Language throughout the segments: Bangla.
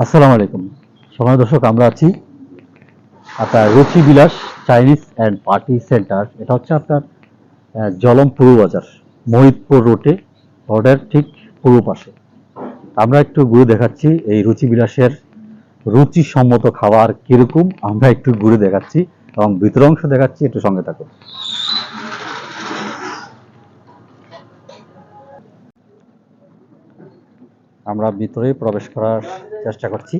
আসসালামু আলাইকুম। সময় দর্শক, আমরা আছি আপনার রুচি বিলাস চাইনিজ অ্যান্ড পার্টি সেন্টার। এটা হচ্ছে আপনার জলম পূর্ব বাজার, মহিদপুর রোডের ঠিক পূর্ব পাশে। আমরা একটু ঘুরে দেখাচ্ছি এই রুচি বিলাসের রুচিসম্মত খাবার কিরকম, আমরা একটু ঘুরে দেখাচ্ছি এবং ভিতর অংশ দেখাচ্ছি, একটু সঙ্গে থাকুন। আমরা ভিতরে প্রবেশ করার চেষ্টা করছি,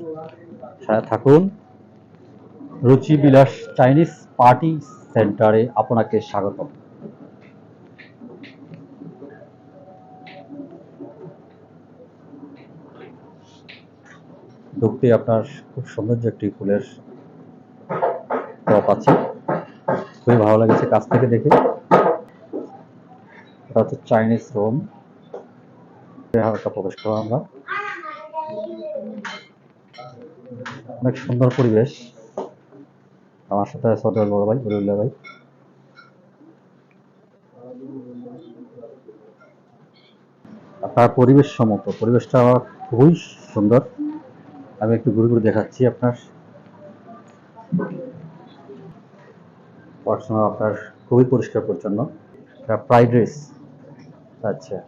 সাথে থাকুন। রুচি বিলাস চাইনিজ পার্টি সেন্টারে আপনাকে স্বাগতম। ঢুকতে আপনার খুব সৌন্দর্য একটি ফুলের টপ আছে, খুবই ভালো লেগেছে কাছ থেকে দেখে। এটা হচ্ছে চাইনিজ রুম, হালকা প্রবেশ করা আমরা। অনেক সুন্দর পরিবেশ। আমার সাথে আছে হোটেল বড় ভাই বলিউল্লাহ ভাই। আপনার পরিবেশ সম্মত, পরিবেশটা খুবই সুন্দর। আমি একটু ঘুরে ঘুরে দেখাচ্ছি আপনার। পড়াশোনা আপনার খুবই পরিষ্কার পরিচ্ছন্ন। এটা ফ্রাইড রাইস। আচ্ছা,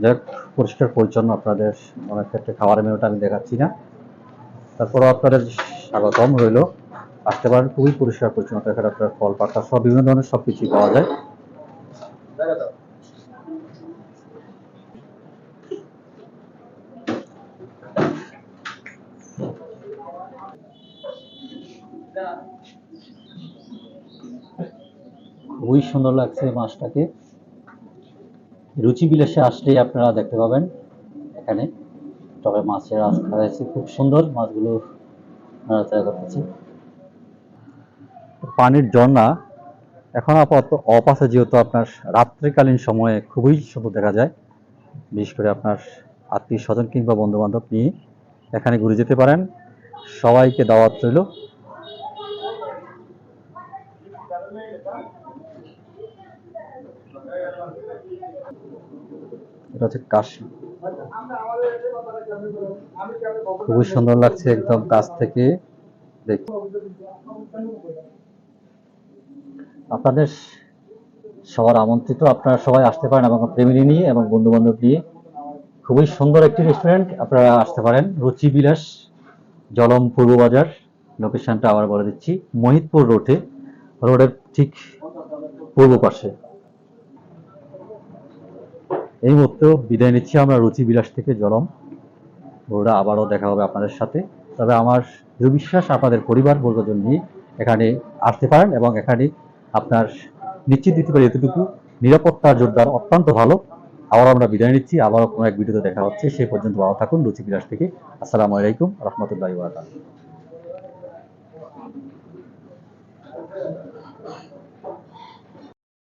যাক, পরিষ্কার পরিচ্ছন্ন আপনাদের অনেক ক্ষেত্রে। খাবারের মেনুটা আমি দেখাচ্ছি না, তারপরও আপনাদের স্বাগতম রইল। আসতে পারেন, খুবই পরিষ্কার পরিচ্ছন্নতা। এখানে আপনার ফল পাতা সব বিভিন্ন ধরনের সবকিছুই পাওয়া যায়। খুবই সুন্দর লাগছে মাছটাকে। রুচি বিলাসে আসলেই আপনারা দেখতে পাবেন এখানে। তবে মাছের আস্থা রয়েছে, খুব সুন্দর মাছগুলো নাড়াচাড়া করতেছে। পানির ঝর্ণা এখন আপাতত অফ আছে, যেহেতু আপনার রাত্রিকালীন সময়ে খুবই সুন্দর দেখা যায়। বিশেষ করে আপনার আত্মীয় স্বজন কিংবা বন্ধু বান্ধব নিয়ে এখানে ঘুরে যেতে পারেন। সবাইকে দাওয়াত রইল। এটা হচ্ছে কাশি। খুবই সুন্দর লাগছে একদম কাছ থেকে দেখতে। আপনাদের সবার আমন্ত্রিত, আপনারা সবাই আসতে পারেন এবং ফ্যামিলি নিয়ে এবং বন্ধু বান্ধব নিয়ে। খুবই সুন্দর একটি রেস্টুরেন্ট, আপনারা আসতে পারেন। রুচি বিলাস, জলম পূর্ব বাজার। লোকেশনটা আবার বলে দিচ্ছি, মহিদপুর রোডের ঠিক পূর্ব পাশে। এই মুহূর্তে বিদায় নিচ্ছি আমরা রুচি বিলাস থেকে, জলম। ওরা আবারও দেখা হবে আপনাদের সাথে। তবে আমার দৃঢ় বিশ্বাস, আপনাদের পরিবার বর্গজন নিয়ে এখানে আসতে পারেন এবং এখানে আপনার নিশ্চিত দিতে পারি এতটুকু, নিরাপত্তা জোরদার, অত্যন্ত ভালো। আবার আমরা বিদায় নিচ্ছি, আবারও কোনো এক ভিডিওতে দেখা হচ্ছে। সেই পর্যন্ত ভালো থাকুন। রুচি বিলাস থেকে আসসালামু আলাইকুম রহমতুল্লাহি ওয়া বারাকাতুহু।